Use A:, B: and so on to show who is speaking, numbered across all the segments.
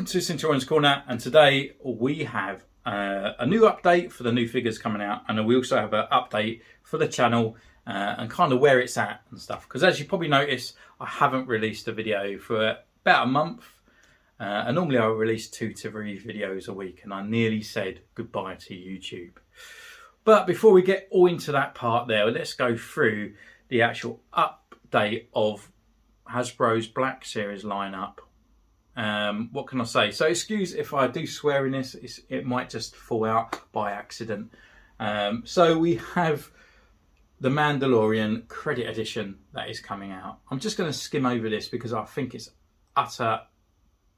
A: Welcome to Centurions Corner, and today we have a new update for the new figures coming out, and we also have an update for the channel and kind of where it's at and stuff. Because as you probably noticed, I haven't released a video for about a month, and normally I release 2 to 3 videos a week, and I nearly said goodbye to YouTube. But before we get all into that part there, let's go through the actual update of Hasbro's Black Series lineup. What can I say? So excuse if I do swear in this, it might just fall out by accident. So we have the Mandalorian Credit Edition that is coming out. I'm just going to skim over this because I think it's utter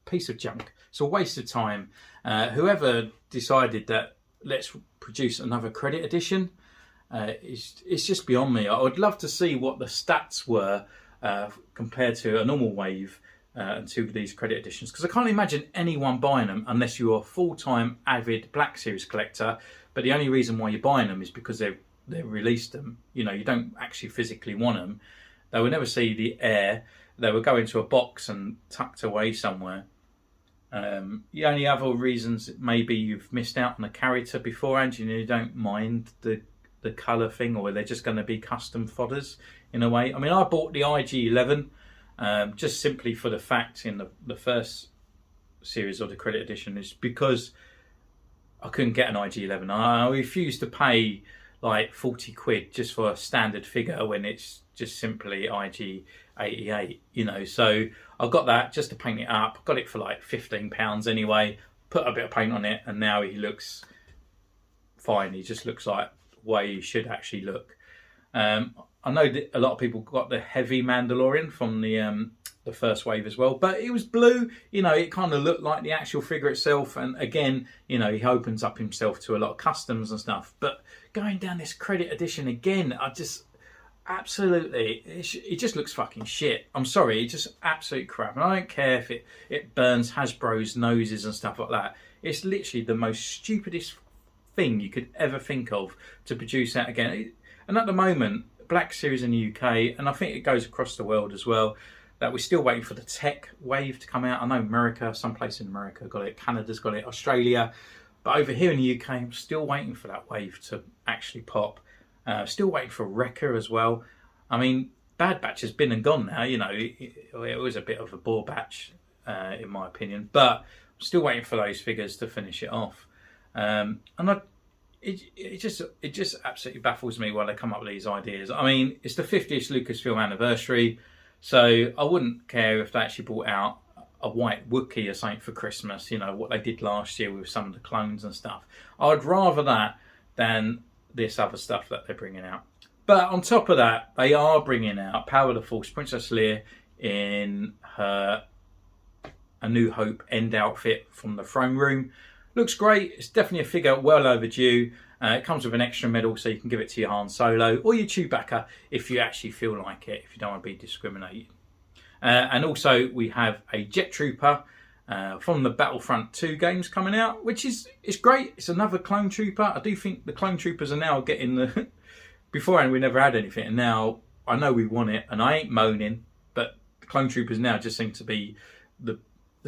A: piece of junk. It's a waste of time. Whoever decided that let's produce another Credit Edition, it's just beyond me. I would love to see what the stats were compared to a normal wave. And 2 of these credit editions, because I can't imagine anyone buying them unless you're a full-time avid Black Series collector. But the only reason why you're buying them is because they've released them. You know, you don't actually physically want them. They will never see the air. They will go into a box and tucked away somewhere. The only other reasons, maybe you've missed out on a character beforehand. You know, you don't mind the colour thing, or they're just going to be custom fodders in a way. I mean, I bought the IG-11. Just simply for the fact in the first series of the credit edition is because I couldn't get an IG-11. I refused to pay like 40 quid just for a standard figure when it's just simply IG-88, you know. So I got that just to paint it up. Got it for like £15 anyway. Put a bit of paint on it, and now he looks fine. He just looks like the way he should actually look. I know that a lot of people got the heavy Mandalorian from the first wave as well, but it was blue. You know, it kind of looked like the actual figure itself. And again, you know, he opens up himself to a lot of customs and stuff. But going down this credit edition again, I just absolutely, it just looks fucking shit. I'm sorry, it's just absolute crap. And I don't care if it burns Hasbro's noses and stuff like that. It's literally the most stupidest thing you could ever think of to produce that again. And at the moment, Black Series in the UK, and I think it goes across the world as well, that we're still waiting for the tech wave to come out. I know America, some place in America got it, Canada's got it, Australia, but over here in the UK, I'm still waiting for that wave to actually pop. Still waiting for Wrecker as well. I mean, Bad Batch has been and gone now, you know, it was a bit of a bore batch, in my opinion, but I'm still waiting for those figures to finish it off. And It just absolutely baffles me why they come up with these ideas. I mean, it's the 50th Lucasfilm anniversary, so I wouldn't care if they actually brought out a white Wookiee or something for Christmas, you know, what they did last year with some of the clones and stuff. I'd rather that than this other stuff that they're bringing out. But on top of that, they are bringing out Power of the Force Princess Leia in her A New Hope end outfit from the throne room. Looks great. It's definitely a figure well overdue. It comes with an extra medal, so you can give it to your Han Solo or your Chewbacca if you actually feel like it, if you don't want to be discriminated. And also we have a Jet Trooper from the Battlefront 2 games coming out, which is great. It's another clone trooper. I do think the clone troopers are now getting the... Beforehand we never had anything, and now I know we want it, and I ain't moaning, but the clone troopers now just seem to be the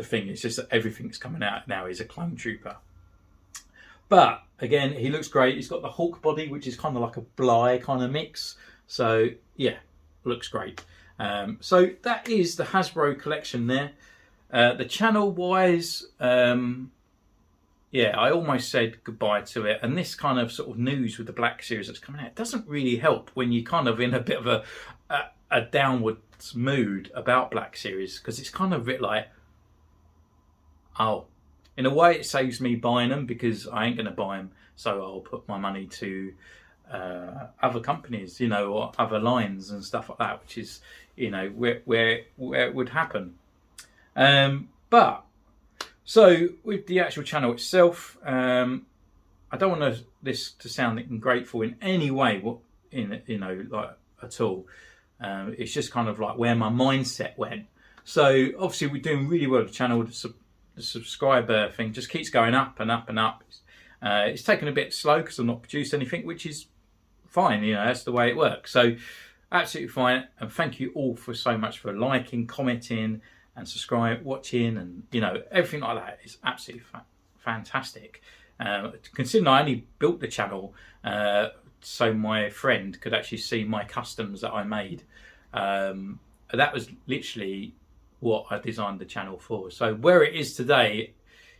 A: thing. It's just that everything's coming out now is a clone trooper. But again, he looks great. He's got the Hawk body, which is kind of like a Bly kind of mix. So yeah, looks great. So that is the Hasbro collection there. The channel wise, yeah, I almost said goodbye to it. And this kind of sort of news with the Black Series that's coming out doesn't really help when you're kind of in a bit of a downwards mood about Black Series, because it's kind of a bit like, oh, in a way it saves me buying them because I ain't going to buy them, so I'll put my money to other companies, you know, or other lines and stuff like that, which is, you know, where it would happen. But so with the actual channel itself, I don't want this to sound ungrateful in any way, you know, like at all. It's just kind of like where my mindset went. So obviously we're doing really well with the channel. The subscriber thing just keeps going up and up and up. It's taken a bit slow because I've not produced anything, which is fine, you know, that's the way it works. So absolutely fine, and thank you all for so much for liking, commenting, and subscribe, watching, and you know, everything like that is absolutely fantastic. Considering I only built the channel so my friend could actually see my customs that I made. That was literally what I designed the channel for. So where it is today,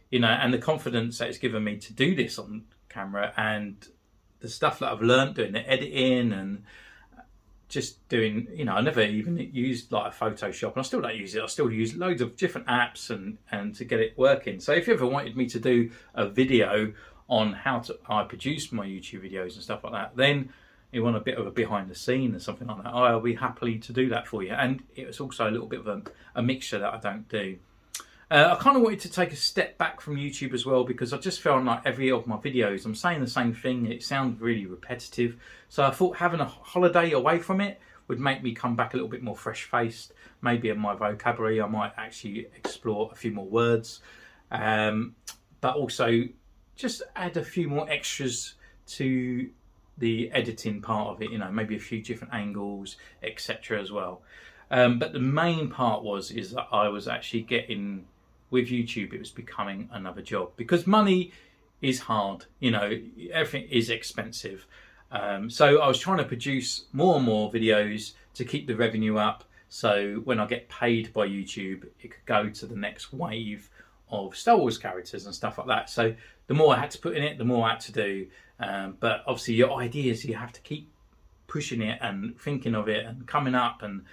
A: you know, and the confidence that it's given me to do this on camera, and the stuff that I've learned doing the editing and just doing, you know, I never even used like a Photoshop, and I still don't use it. I still use loads of different apps and to get it working. So if you ever wanted me to do a video on how I produce my YouTube videos and stuff like that, then you want a bit of a behind the scene or something like that, I'll be happy to do that for you. And it's also a little bit of a mixture that I don't do. I kind of wanted to take a step back from YouTube as well, because I just felt like every of my videos I'm saying the same thing. It sounds really repetitive. So I thought having a holiday away from it would make me come back a little bit more fresh-faced. Maybe in my vocabulary I might actually explore a few more words. But also just add a few more extras to the editing part of it, you know, maybe a few different angles, etc. as well. But the main part is that I was actually getting, with YouTube, it was becoming another job, because money is hard, you know, everything is expensive. So I was trying to produce more and more videos to keep the revenue up, so when I get paid by YouTube, it could go to the next wave of Star Wars characters and stuff like that. So the more I had to put in it, the more I had to do. But obviously your ideas, you have to keep pushing it and thinking of it and coming up and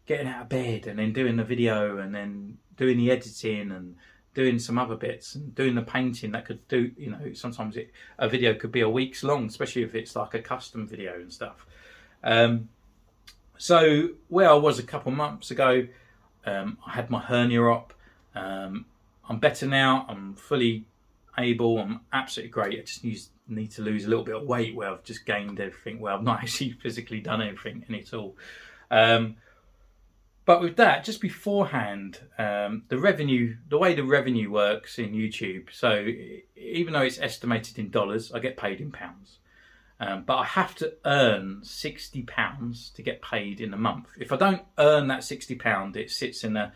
A: getting out of bed and then doing the video and then doing the editing and doing some other bits and doing the painting. That could do, you know, sometimes a video could be a week's long, especially if it's like a custom video and stuff. So where I was a couple months ago, I had my hernia op. I'm better now. I'm fully able. I'm absolutely great. I just need to lose a little bit of weight, where I've just gained everything. Well, I've not actually physically done anything in it all. But with that, just beforehand, the way the revenue works in YouTube, so even though it's estimated in dollars, I get paid in pounds. But I have to earn £60 to get paid in a month. If I don't earn that £60, it sits in a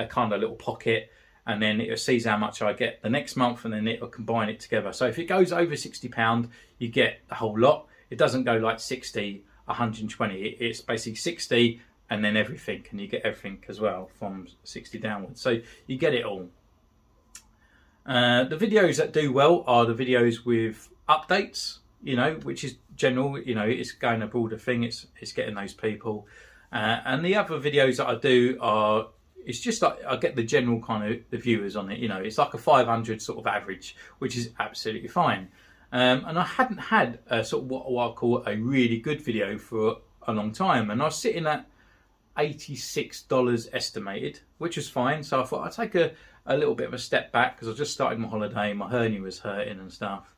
A: kind of little pocket, and then it sees how much I get the next month, and then it'll combine it together. So if it goes over £60, you get the whole lot. It doesn't go like 60, 120. It's basically 60 and then everything, and you get everything as well from 60 downwards. So you get it all. The videos that do well are the videos with updates, you know, which is general, you know, it's going a broader thing. It's getting those people. And the other videos that I do are, it's just like I get the general kind of the viewers on it, you know, it's like a 500 sort of average, which is absolutely fine. And I hadn't had a sort of what I call a really good video for a long time, and I was sitting at $86 estimated, which was fine. So I thought I'd take a little bit of a step back, because I just started my holiday, my hernia was hurting and stuff,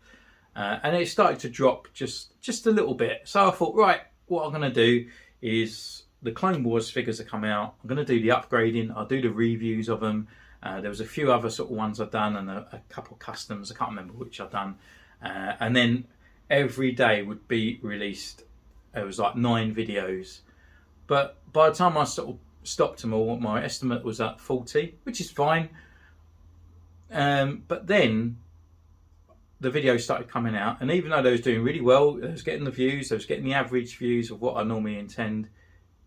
A: and it started to drop just a little bit. So I thought, right, what I'm going to do is, the Clone Wars figures are coming out, I'm going to do the upgrading, I'll do the reviews of them. There was a few other sort of ones I've done, and a couple of customs, I can't remember which I've done. And then every day would be released. It was like 9 videos. But by the time I sort of stopped them all, my estimate was at 40, which is fine. But then the videos started coming out, and even though they was doing really well, they was getting the views, they was getting the average views of what I normally intend,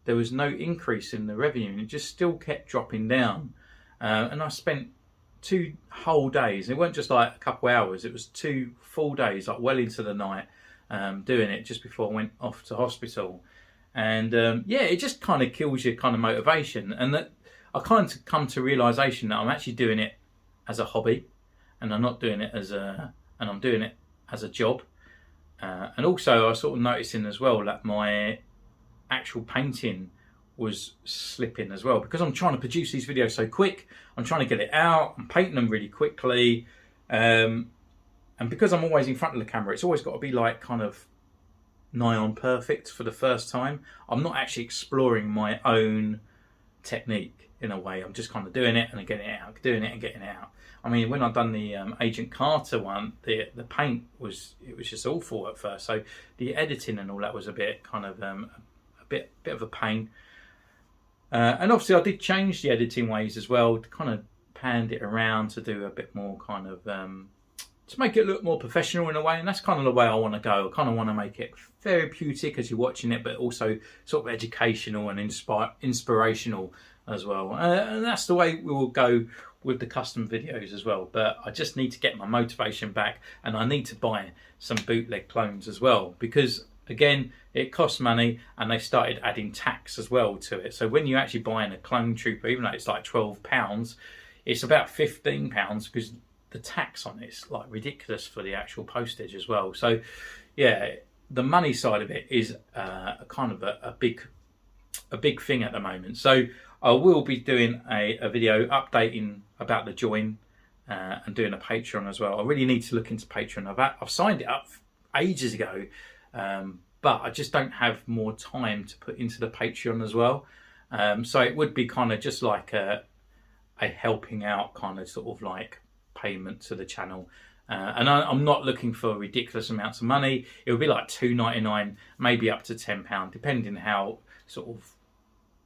A: there was no increase in the revenue, and it just still kept dropping down. And I spent 2 whole days. It weren't just like a couple hours, it was 2 full days, like well into the night, doing it just before I went off to hospital. And yeah, it just kind of kills your kind of motivation. And that I kind of come to realization that I'm actually doing it as a hobby, and I'm not doing it as I'm doing it as a job. And also I was sort of noticing as well that my actual painting was slipping as well, because I'm trying to produce these videos so quick. I'm trying to get it out, I'm painting them really quickly, and because I'm always in front of the camera, it's always got to be like kind of nigh on perfect for the first time. I'm not actually exploring my own technique in a way. I'm just kind of doing it and getting it out, doing it and getting it out. I mean, when I've done the Agent Carter one, the paint was just awful at first. So the editing and all that was a bit kind of a bit of a pain. And obviously I did change the editing ways as well to kind of panned it around to do a bit more kind of to make it look more professional in a way, and that's kind of the way I want to go. I kind of want to make it therapeutic as you're watching it, but also sort of educational and inspirational as well. And that's the way we will go with the custom videos as well. But I just need to get my motivation back, and I need to buy some bootleg clones as well, because again, it costs money, and they started adding tax as well to it. So when you're actually buying a clone trooper, even though it's like £12, it's about £15 because the tax on it's like ridiculous for the actual postage as well. So yeah, the money side of it is kind of a big thing at the moment. So I will be doing a video updating about the join and doing a Patreon as well. I really need to look into Patreon. I've signed it up ages ago, but I just don't have more time to put into the Patreon as well. So it would be kind of just like a helping out kind of sort of like payment to the channel, and I'm not looking for ridiculous amounts of money. It would be like £2.99, maybe up to £10, depending how sort of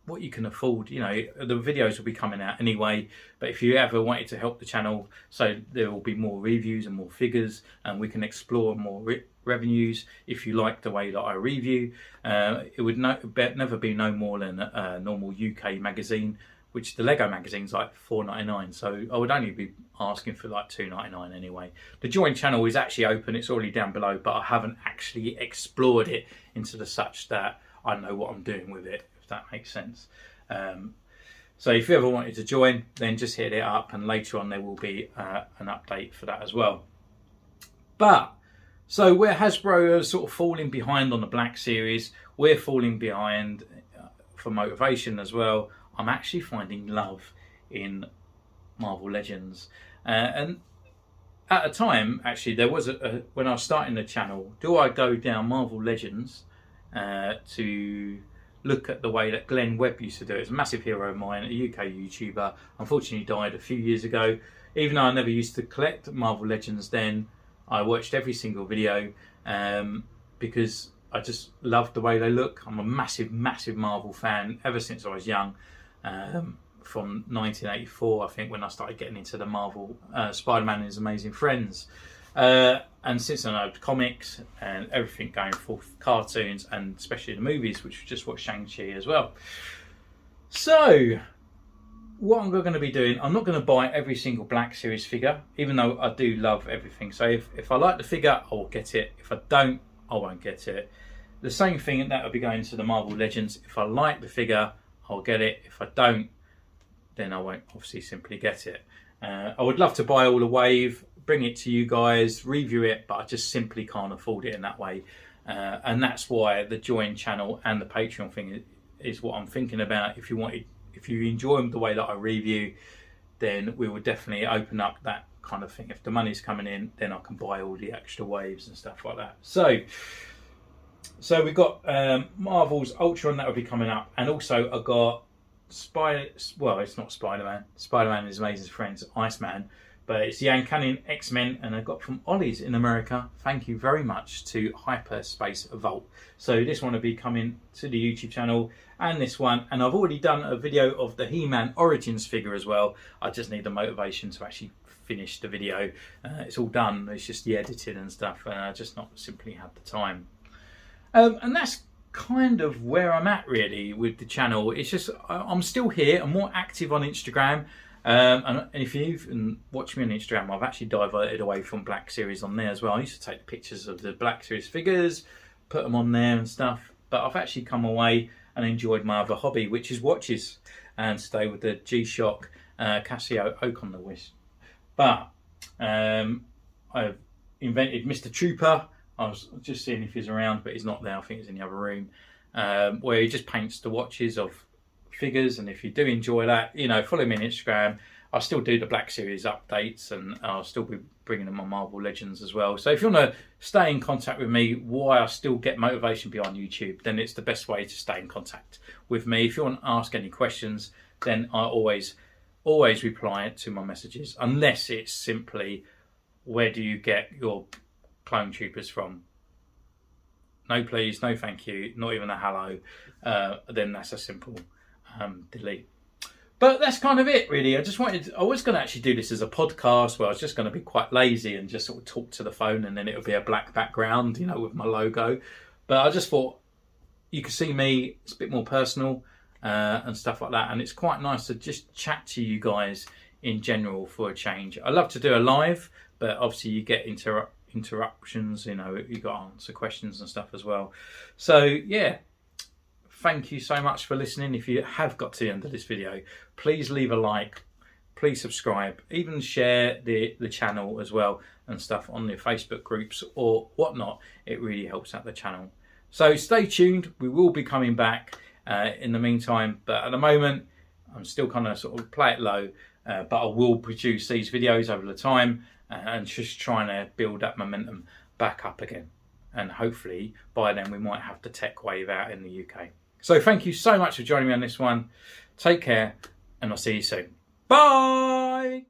A: what you can afford. You know, the videos will be coming out anyway, but if you ever wanted to help the channel so there will be more reviews and more figures, and we can explore more revenues, if you like the way that I review, it would never be no more than a normal UK magazine, which the Lego magazine's like $4.99, so I would only be asking for like $2.99 anyway. The join channel is actually open, it's already down below, but I haven't actually explored it into the such that I know what I'm doing with it, if that makes sense. So if you ever wanted to join, then just hit it up, and later on there will be an update for that as well. But so where Hasbro are sort of falling behind on the Black Series, we're falling behind for motivation as well. I'm actually finding love in Marvel Legends, and at a time actually there was when I was starting the channel, do I go down Marvel Legends to look at the way that Glenn Webb used to do it? It's a massive hero of mine, a UK YouTuber, unfortunately died a few years ago. Even though I never used to collect Marvel Legends then, I watched every single video because I just loved the way they look. I'm a massive Marvel fan ever since I was young. From 1984, I think, when I started getting into the Marvel, Spider-Man and His Amazing Friends, and since then I had comics and everything going forth, cartoons, and especially the movies, which we just watched Shang-Chi as well. So what I'm going to be doing, I'm not going to buy every single Black Series figure, even though I do love everything. So if I like the figure, I will get it. If I don't, I won't get it. The same thing, that will be going to the Marvel Legends. If I like the figure, I'll get it. If I don't, then I won't obviously simply get it. I would love to buy all the wave, bring it to you guys, review it, but I just simply can't afford it in that way. And that's why the join channel and the Patreon thing is what I'm thinking about. If you enjoy the way that I review, then we will definitely open up that kind of thing. If the money's coming in, then I can buy all the extra waves and stuff like that. So we've got Marvel's Ultron that will be coming up, and also I got well, it's not Spider-Man. Spider-Man and His Amazing Friends, Iceman, but it's the Uncanny X-Men, and I got from Ollie's in America. Thank you very much to Hyperspace Vault. So this one will be coming to the YouTube channel, and this one, and I've already done a video of the He-Man Origins figure as well. I just need the motivation to actually finish the video. It's all done, it's just the editing and stuff, and I just not simply had the time. And that's kind of where I'm at really with the channel. It's just I'm still here. I'm more active on Instagram, and if you even watch me on Instagram, I've actually diverted away from Black Series on there as well. I used to take pictures of the Black Series figures, put them on there and stuff, but I've actually come away and enjoyed my other hobby, which is watches, and stay with the G-Shock Casio Oak on the Wish. But I've invented Mr. Trooper. I was just seeing if he's around, but he's not there. I think he's in the other room, where he just paints the watches of figures. And if you do enjoy that, you know, follow me on Instagram. I'll still do the Black Series updates, and I'll still be bringing them on Marvel Legends as well. So if you want to stay in contact with me, why I still get motivation behind YouTube, then it's the best way to stay in contact with me. If you want to ask any questions, then I always reply to my messages, unless it's simply, where do you get your clone troopers from? No please, no thank you, not even a hello. Then that's a simple delete. But that's kind of it, really. I was going to actually do this as a podcast where I was just going to be quite lazy and just sort of talk to the phone, and then it would be a black background, you know, with my logo. But I just thought you could see me, it's a bit more personal and stuff like that. And it's quite nice to just chat to you guys in general for a change. I love to do a live, but obviously you get interruptions, you know, you got to answer questions and stuff as well. So yeah, thank you so much for listening. If you have got to the end of this video, please leave a like, please subscribe, even share the channel as well and stuff on the Facebook groups or whatnot. It really helps out the channel. So stay tuned, we will be coming back in the meantime, but at the moment I'm still kind of sort of play it low, but I will produce these videos over the time and just trying to build that momentum back up again. And hopefully by then we might have the tech wave out in the UK. So thank you so much for joining me on this one. Take care, and I'll see you soon. Bye!